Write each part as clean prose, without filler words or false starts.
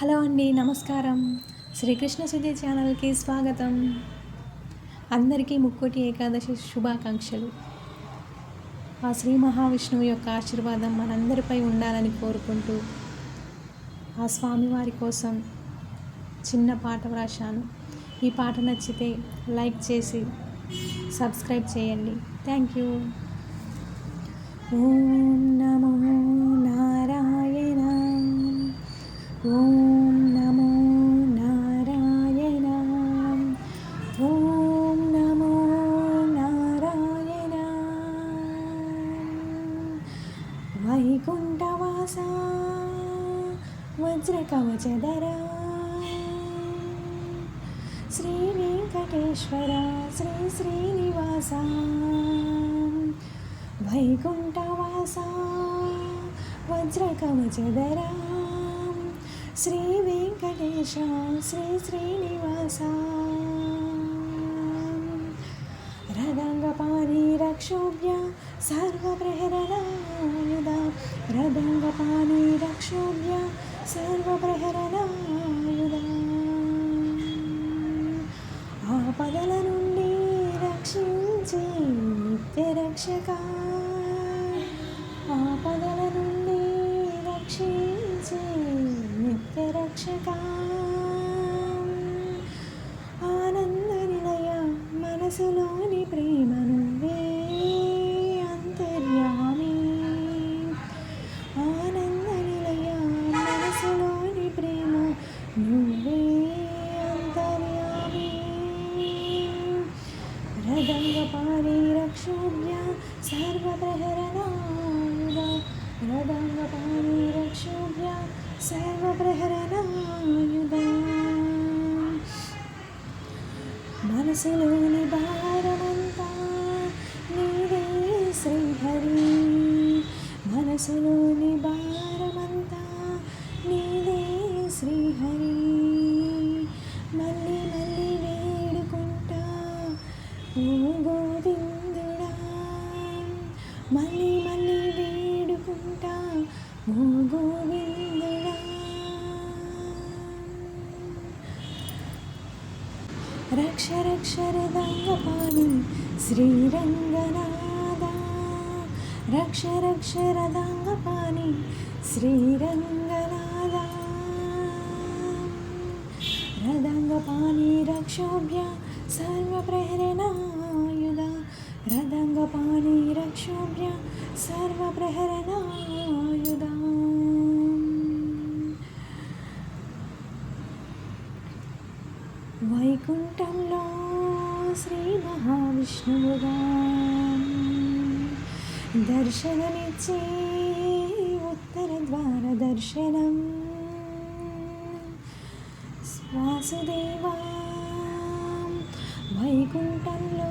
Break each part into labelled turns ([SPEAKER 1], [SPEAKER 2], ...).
[SPEAKER 1] Hello అండి, నమస్కారం. శ్రీకృష్ణ సుధీ ఛానల్కి స్వాగతం. అందరికీ ముక్కోటి ఏకాదశి శుభాకాంక్షలు. ఆ శ్రీ మహావిష్ణువు యొక్క ఆశీర్వాదం మనందరిపై ఉండాలని కోరుకుంటూ ఆ స్వామివారి కోసం చిన్న పాట వ్రాశాను. ఈ పాట నచ్చితే లైక్ చేసి సబ్స్క్రైబ్ చేయండి. Thank you. ఓం నమో నారాయణ, ఓం నమో నారాయణ, ఓం నమో నారాయణ. వైకుంఠవాస వజ్రకవచధరా శ్రీ వెంకటేశ్వర శ్రీ శ్రీనివాస. వైకుంఠవాస వజ్రకవచధరా శ్రీ వెంకటేశ శ్రీ శ్రీనివాస. రదంగపాణి రక్షోభ్య సర్వప్రహరణాయుధ, రదంగపాణి రక్షోభ్య సర్వప్రహరణాయుధ. ఆపదల నుండి రక్షించే నిత్యరక్షక, ఆపదల నుండి రక్షించే నిత్యరక్షక. ఆనంద నిలయ మనసులోని ప్రేమ నువ్వే అంతర్యామి. ఆనంద నిలయ మనసులోని ప్రేమ నువ్వే అంతర్యామి. రదంగపాణి రక్షోభ్య సర్వప్రహరణాయుధ, రదంగపాణి రక్షోభ్య సర్వప్రహరణాయుధ. మనసులోని భారమంతా నీవే శ్రీహరి, మనసులోని భారమంతా నీవే శ్రీహరి. మళ్ళీ మళ్ళీ వేడుకుంటా ఓ గోవిందుడా, మళ్ళీ మళ్ళీ వేడుకుంటా ఓ గోవిందుడా. రక్ష రక్ష రదంగపాణి శ్రీరంగనాథ, రక్ష రక్ష రదంగపాణి శ్రీరంగనాథ. రదంగపాణి రక్షోభ్య సర్వప్రహరణాయుధ, రదంగపాణి రక్షోభ్య సర్వప్రహరణాయుధ. వైకుంఠంలో శ్రీ మహావిష్ణువుగా దర్శనమిచ్చే ఉత్తర ద్వార దర్శనం. వాసుదేవా వైకుంఠంలో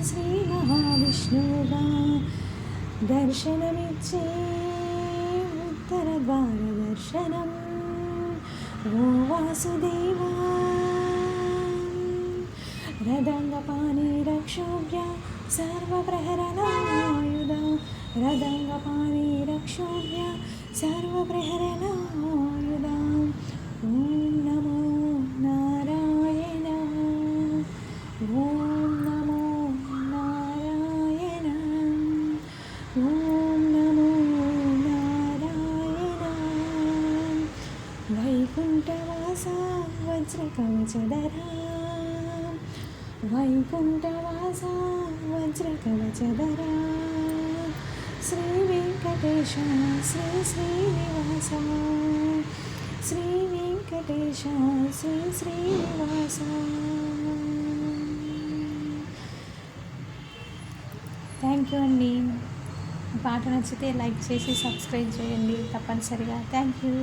[SPEAKER 1] శ్రీ మహావిష్ణువుగా దర్శనమిచ్చే ఉత్తర ద్వార దర్శనం. ఓ వాసుదేవా రదంగపాణి రక్షోభ్య సర్వప్రహరణాయుధ, రదంగపాణి రక్షోభ్య సర్వప్రహరణాయుధ. ఓం నమో నారాయణ, ఓం నమో నారాయణ, ఓం నమో నారాయణ. వైకుంఠవాస వజ్రకవచధరా, వైకుంఠవాస వజ్రకవచధరా శ్రీ వెంకటేశ శ్రీ శ్రీనివాస, శ్రీ వెంకటేశ శ్రీ శ్రీనివాస. థ్యాంక్ యూ అండి. పాట నచ్చితే లైక్ చేసి సబ్స్క్రైబ్ చేయండి తప్పనిసరిగా. Thank you.